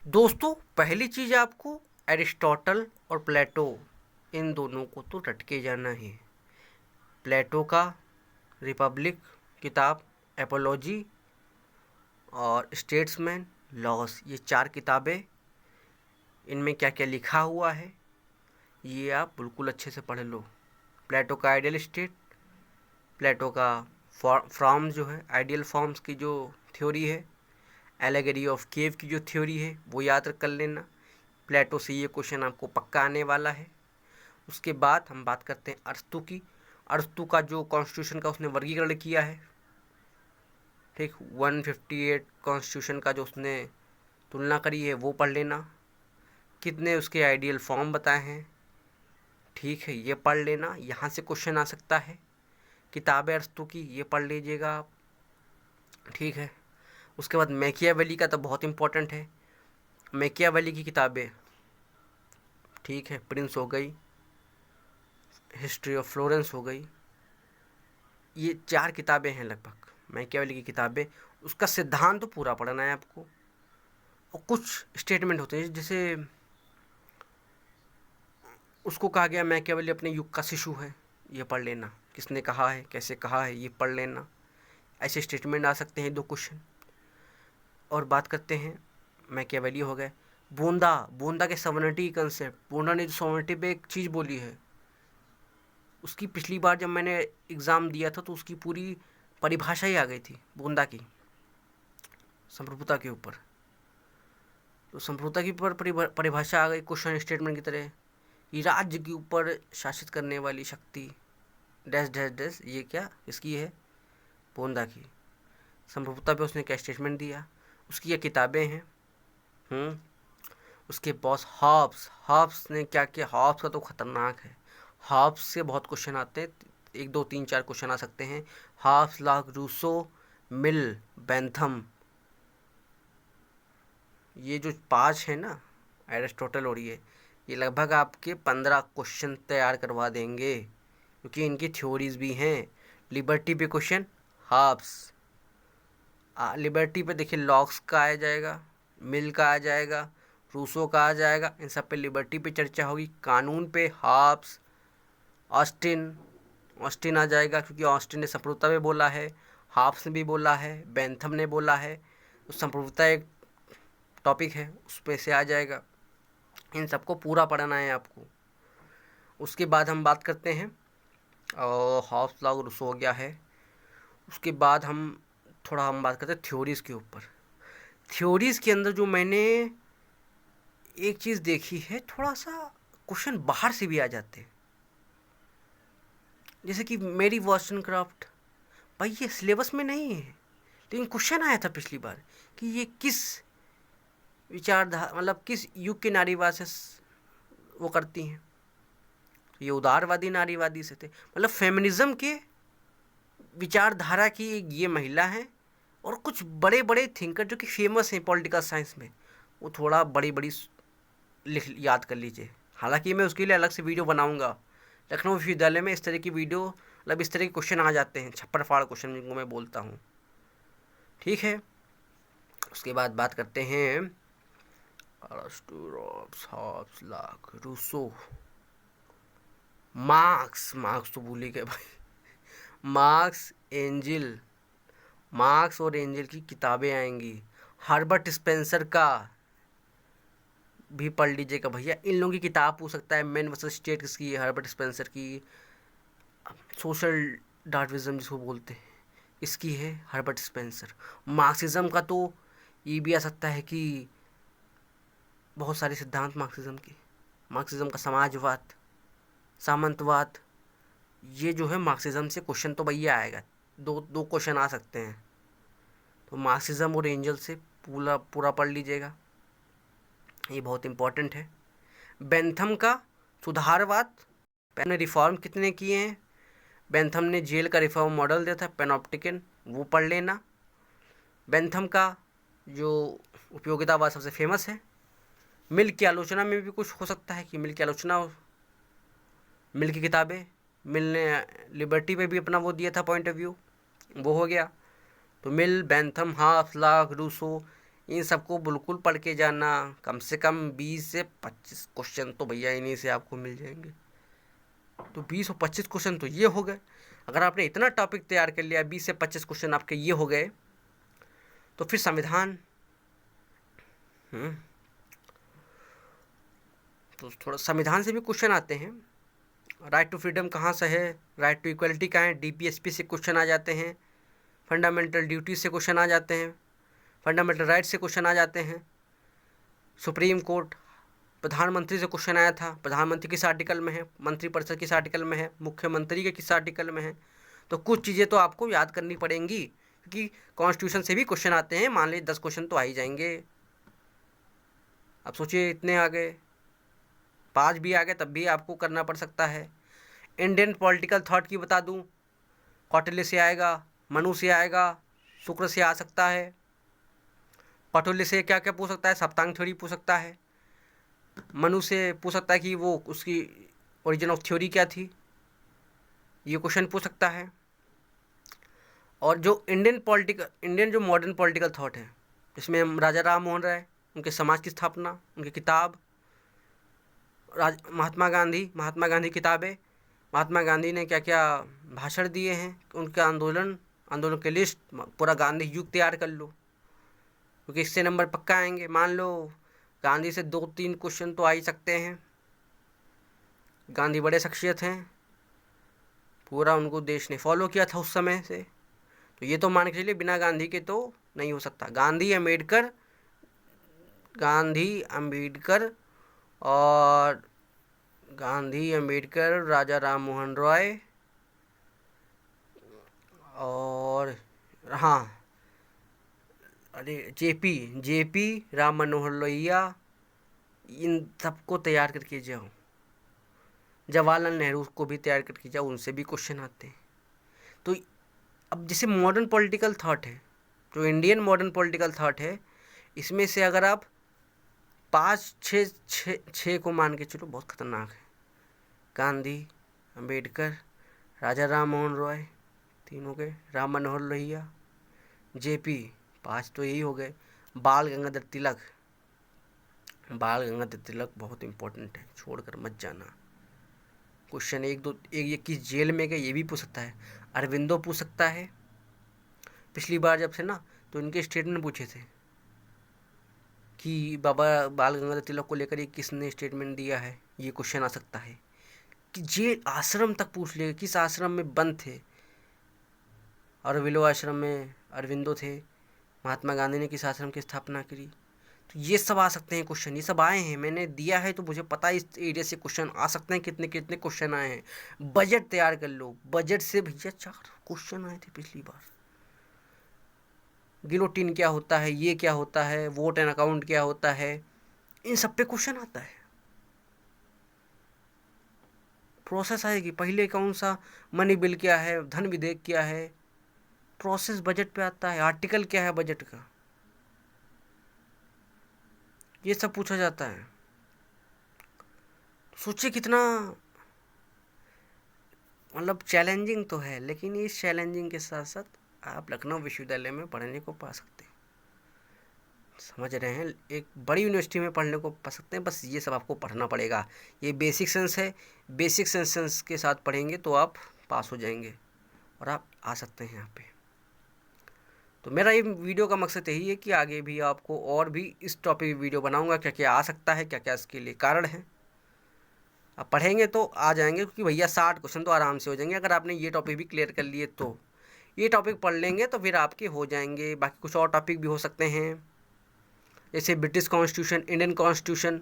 दोस्तों, पहली चीज़ आपको एरिस्टोटल और प्लेटो इन दोनों को तो रट के जाना है। प्लेटो का रिपब्लिक किताब, एपोलॉजी और स्टेट्समैन, लॉस, ये 4 किताबें, इनमें क्या क्या लिखा हुआ है ये आप बिल्कुल अच्छे से पढ़ लो। प्लेटो का आइडियल स्टेट, प्लेटो का फॉर्म जो है, आइडियल फॉर्म्स की जो थ्योरी है, एलेगरी ऑफ केव की जो थ्योरी है वो याद कर लेना। प्लेटो से ये क्वेश्चन आपको पक्का आने वाला है। उसके बाद हम बात करते हैं अरस्तू की। अरस्तू का जो कॉन्स्टिट्यूशन का उसने वर्गीकरण किया है, ठीक, 158 कॉन्स्टिट्यूशन का जो उसने तुलना करी है वो पढ़ लेना। कितने उसके आइडियल फॉर्म बताए हैं, ठीक है, ये पढ़ लेना, यहाँ से क्वेश्चन आ सकता है। किताब है अरस्तू की, ये पढ़ लीजिएगा आप, ठीक है। उसके बाद मैकियावेली का तो बहुत इंपॉर्टेंट है। मैकियावेली की किताबें, ठीक है, प्रिंस हो गई, हिस्ट्री ऑफ फ्लोरेंस हो गई, ये 4 किताबें हैं लगभग मैकियावेली की किताबें। उसका सिद्धांत तो पूरा पढ़ना है आपको, और कुछ स्टेटमेंट होते हैं जैसे उसको कहा गया मैकियावेली अपने युग का शिशु है, ये पढ़ लेना, किसने कहा है, कैसे कहा है, ये पढ़ लेना। ऐसे स्टेटमेंट आ सकते हैं 2 क्वेश्चन। और बात करते हैं, मैकियावेली हो गए। बोंदा, बोंदा के सवर्निटी कंसेप्ट, बोंदा ने जो सवर्निटी पे एक चीज़ बोली है, उसकी पिछली बार जब मैंने एग्ज़ाम दिया था तो उसकी पूरी परिभाषा ही आ गई थी बोंदा की, संप्रभुता के ऊपर। तो संप्रभुता की ऊपर परिभाषा आ गई क्वेश्चन स्टेटमेंट की तरह, ये राज्य के ऊपर शासित करने वाली शक्ति डैश डैश डैश, ये क्या इसकी है, बोंदा की। संप्रभुता पे उसने क्या स्टेटमेंट दिया, उसकी ये किताबें हैं। उसके बॉस हॉब्स, हॉब्स ने क्या किया, हॉब्स का तो खतरनाक है। हॉब्स से बहुत क्वेश्चन आते हैं, 1 2 3 4 क्वेश्चन आ सकते हैं। हॉब्स, लॉक, रूसो, मिल, बेंथम, ये जो 5 है ना, एरिस्टोटल और ये लगभग आपके 15 क्वेश्चन तैयार करवा देंगे, क्योंकि इनकी थ्योरीज भी हैं। लिबर्टी पे क्वेश्चन, हॉब्स, लिबर्टी पे देखिए लॉक्स का आ जाएगा, मिल का आ जाएगा, रूसो का आ जाएगा, इन सब पे लिबर्टी पे चर्चा होगी। कानून पे हॉब्स, ऑस्टिन, ऑस्टिन आ जाएगा, क्योंकि ऑस्टिन ने संप्रभुता में बोला है, हॉब्स ने भी बोला है, बेंथम ने बोला है, तो संप्रभुता एक टॉपिक है, उस पे से आ जाएगा। इन सबको पूरा पढ़ना है आपको। उसके बाद हम बात करते हैं, और हॉब्स, लॉक, रूसो हो गया है। उसके बाद हम बात करते हैं थ्योरीज़ के ऊपर। थ्योरीज़ के अंदर जो मैंने एक चीज़ देखी है, थोड़ा सा क्वेश्चन बाहर से भी आ जाते हैं, जैसे कि मेरी वॉस्टनक्रॉफ्ट, भाई ये सिलेबस में नहीं है, लेकिन क्वेश्चन आया था पिछली बार कि ये किस विचारधारा, मतलब किस युग के नारीवाद से वो करती हैं। ये उदारवादी नारीवादी से थे, मतलब फेमिनिज्म के विचारधारा की ये महिला हैं। और कुछ बड़े बड़े थिंकर जो कि फेमस हैं पॉलिटिकल साइंस में, वो थोड़ा बड़ी बड़ी लिख याद कर लीजिए। हालांकि मैं उसके लिए अलग से वीडियो बनाऊंगा। लखनऊ विश्वविद्यालय में इस तरह की वीडियो, मतलब इस तरह के क्वेश्चन आ जाते हैं, छप्पर फाड़ क्वेश्चन जिनको मैं बोलता हूँ, ठीक है। उसके बाद बात करते हैं अरस्टू, रॉब्स, Hobbes, Locke, Rousseau, Marx, Marx तो भूल ही गए भाई, मार्क्स, एंजिल, मार्क्स और एंजल की किताबें आएंगी। हर्बर्ट स्पेंसर का भी पढ़ लीजिएगा भैया, इन लोगों की किताब पूछ सकता है। मैन वर्सेस स्टेट किसकी है, हर्बर्ट स्पेंसर की। सोशल डार्विज्म जिसको बोलते हैं, इसकी है हर्बर्ट स्पेंसर। मार्क्सिज्म का तो ये भी आ सकता है कि बहुत सारे सिद्धांत मार्क्सिज्म के, मार्क्सिज्म का समाजवाद, सामंतवाद, ये जो है मार्क्सिज्म से क्वेश्चन तो भैया आएगा, दो दो क्वेश्चन आ सकते हैं। तो मार्क्सिज्म और एंजल से पूरा पूरा पढ़ लीजिएगा, ये बहुत इंपॉर्टेंट है। बेंथम का सुधारवाद, ने रिफॉर्म कितने किए हैं, बेंथम ने जेल का रिफॉर्म मॉडल दिया था, पेनॉप्टिकन, वो पढ़ लेना। बेंथम का जो उपयोगितावाद सबसे फेमस है। मिल की आलोचना में भी कुछ हो सकता है कि मिल की आलोचना हो, मिल की किताबें, मिल ने लिबर्टी पे भी अपना वो दिया था पॉइंट ऑफ व्यू, वो हो गया। तो मिल, बेंथम, हाफ, लॉक, रूसो, इन सबको बिल्कुल पढ़ के जाना। कम से कम 20 से 25 क्वेश्चन तो भैया इन्हीं से आपको मिल जाएंगे। तो 20 और 25 क्वेश्चन तो ये हो गए। अगर आपने इतना टॉपिक तैयार कर लिया, 20 से 25 क्वेश्चन आपके ये हो गए, तो फिर संविधान तो थोड़ा संविधान से भी क्वेश्चन आते हैं। राइट टू फ्रीडम कहाँ से है, राइट टू इक्वलिटी कहाँ है, डीपीएसपी से क्वेश्चन आ जाते हैं, फंडामेंटल ड्यूटी से क्वेश्चन आ जाते हैं, फंडामेंटल राइट से क्वेश्चन आ जाते हैं। सुप्रीम कोर्ट, प्रधानमंत्री से क्वेश्चन आया था, प्रधानमंत्री किस आर्टिकल में है, मंत्रिपरिषद किस आर्टिकल में है, मुख्यमंत्री के किस आर्टिकल में है। तो कुछ चीज़ें तो आपको याद करनी पड़ेंगी, क्योंकि कॉन्स्टिट्यूशन से भी क्वेश्चन आते हैं। मान लीजिए 10 क्वेश्चन तो आ ही जाएंगे। अब सोचिए इतने आ गए, 5 भी आ गए तब भी आपको करना पड़ सकता है। इंडियन पॉलिटिकल थॉट की बता दूं, कौटिल्य से आएगा, मनु से आएगा, शुक्र से आ सकता है। कौटिल्य से क्या क्या पूछ सकता है, सप्तांग थ्योरी पूछ सकता है। मनु से पूछ सकता है कि वो उसकी ओरिजिन ऑफ थ्योरी क्या थी, ये क्वेश्चन पूछ सकता है। और जो इंडियन जो मॉडर्न पॉलिटिकल थॉट है, जिसमें राजा राम मोहन राय, उनके समाज की स्थापना, उनकी किताब, महात्मा गांधी किताबें, महात्मा गांधी ने क्या क्या भाषण दिए हैं, उनके आंदोलन के लिस्ट, पूरा गांधी युग तैयार कर लो, क्योंकि इससे नंबर पक्का आएंगे। मान लो गांधी से 2-3 क्वेश्चन तो आ ही सकते हैं। गांधी बड़े शख्सियत हैं, पूरा उनको देश ने फॉलो किया था उस समय से, तो ये तो मान के चलिए बिना गांधी के तो नहीं हो सकता। गांधी अम्बेडकर, राजा राम मोहन रॉय, और हाँ जेपी राम मनोहर लोहिया, इन सबको तैयार करके जाओ। जवाहरलाल नेहरू को भी तैयार करके जाओ, उनसे भी क्वेश्चन आते हैं। तो अब जैसे मॉडर्न पॉलिटिकल थॉट है, जो इंडियन मॉडर्न पॉलिटिकल थॉट है, इसमें से अगर आप 5-6 को मान के चलो, बहुत खतरनाक है। गांधी, अम्बेडकर, राजा राम मोहन रॉय, तीनों के, राम मनोहर लोहिया, जेपी, 5 तो यही हो गए। बाल गंगाधर तिलक बहुत इंपॉर्टेंट है, छोड़कर मत जाना। क्वेश्चन 1-2 ये किस जेल में गए, ये भी पूछ सकता है। अरविंदो पूछ सकता है। पिछली बार जब से ना, तो इनके स्टेटमेंट पूछे थे कि बाबा बाल गंगाधर तिलक को लेकर ये किसने स्टेटमेंट दिया है, ये क्वेश्चन आ सकता है। कि जेल आश्रम तक पूछ लेगा, किस आश्रम में बंद थे। अरविलो आश्रम में अरविंदो थे। महात्मा गांधी ने किस आश्रम की स्थापना करी। तो ये सब आ सकते हैं क्वेश्चन, ये सब आए हैं, मैंने दिया है तो मुझे पता है इस एरिया से क्वेश्चन आ सकते हैं। कितने कितने क्वेश्चन आए हैं। बजट तैयार कर लो, बजट से भैया 4 क्वेश्चन आए थे पिछली बार। गिलोटिन क्या होता है, ये क्या होता है, वोट एंड अकाउंट क्या होता है, इन सब पे क्वेश्चन आता है। प्रोसेस आएगी, पहले कौन सा मनी बिल क्या है, धन विधेयक क्या है, प्रोसेस बजट पे आता है। आर्टिकल क्या है बजट का, ये सब पूछा जाता है। सोचिए कितना मतलब चैलेंजिंग तो है, लेकिन इस चैलेंजिंग के साथ साथ आप लखनऊ विश्वविद्यालय में पढ़ने को पा सकते हैं। समझ रहे हैं, एक बड़ी यूनिवर्सिटी में पढ़ने को पा सकते हैं। बस ये सब आपको पढ़ना पड़ेगा। ये बेसिक साइंस है, बेसिक साइंस के साथ पढ़ेंगे तो आप पास हो जाएंगे और आप आ सकते हैं यहाँ पे। तो मेरा ये वीडियो का मकसद यही है कि आगे भी आपको और भी इस टॉपिक वीडियो बनाऊंगा, क्या क्या आ सकता है, क्या क्या इसके लिए कारण है। आप पढ़ेंगे तो आ जाएंगे, क्योंकि भैया 60 क्वेश्चन तो आराम से हो जाएंगे। अगर आपने ये टॉपिक भी क्लियर कर लिए तो ये टॉपिक पढ़ लेंगे तो फिर आपके हो जाएंगे। बाकी कुछ और टॉपिक भी हो सकते हैं, जैसे ब्रिटिश कॉन्स्टिट्यूशन, इंडियन कॉन्स्टिट्यूशन,